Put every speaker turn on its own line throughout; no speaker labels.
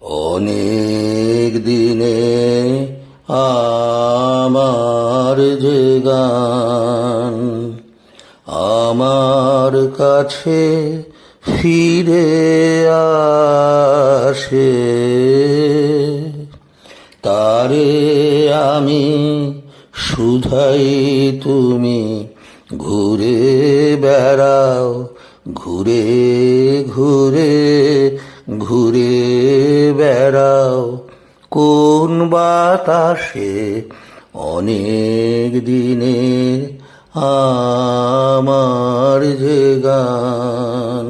অনেক দিনে আমার যে গান আমার কাছে ফিরে আসে, তারে আমি শুধাই তুমি ঘুরে বেড়াও, ঘুরে ঘুরে ঘুরে বেড়াও কোন বাতাসে অনেক দিনে আমার যে গান।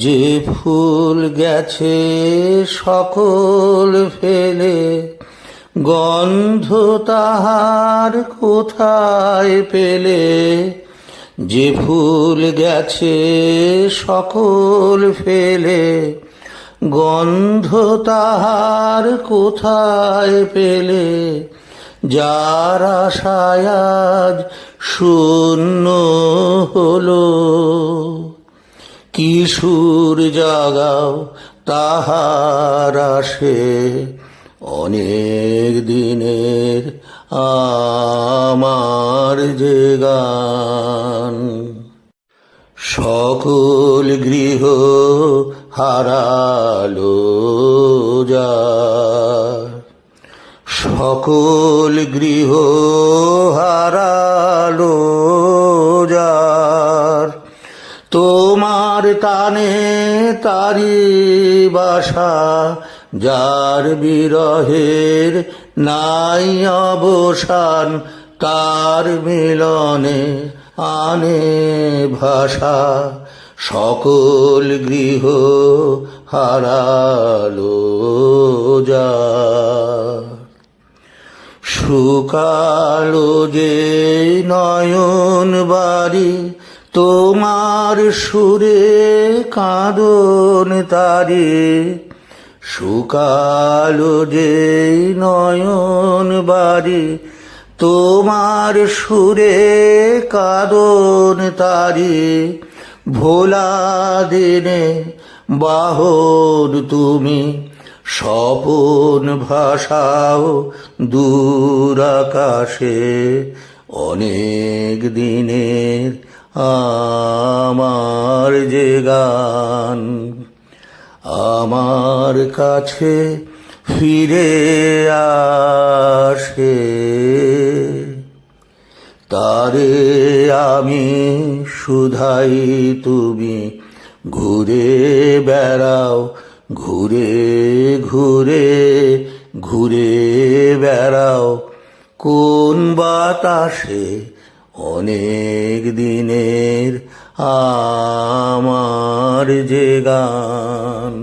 যে ফুল গেছে সকল ফেলে, গন্ধ তাহার কোথায় পেলে? যে ফুল গেছে সকল ফেলে, গন্ধ তাহার কোথায় পেলে? যার আশায় আজ শূন্য হলো, কি সুর জাগাও তাহার আসে অনেক দিনের আমার যে গান। সকল গৃহ হারালো যার, সকল গৃহ হারালো যার, তোমার টানে তারি বাসা, যার বিরহের নাই অবসান, তার মিলনে আনে ভাষা। সকল গৃহ হারালো যার, শুকালো যে নয়ন বাড়ি, তোমার সুরে কাঁদন তারি। শুকালো যে নয়ন বাড়ি, তোমার সুরে কাঁদন তারি। ভোলা দিনে বাহন তুমি, স্বপন ভাষাও দূর আকাশে অনেক দিনের আমার যে গান। আমার কাছে ফিরে আসে, তারে আমি শুধাই তুমি ঘুরে বেড়াও, ঘুরে ঘুরে ঘুরে বেড়াও কোন বাতাসে অনেক দিনের আমার যে গান।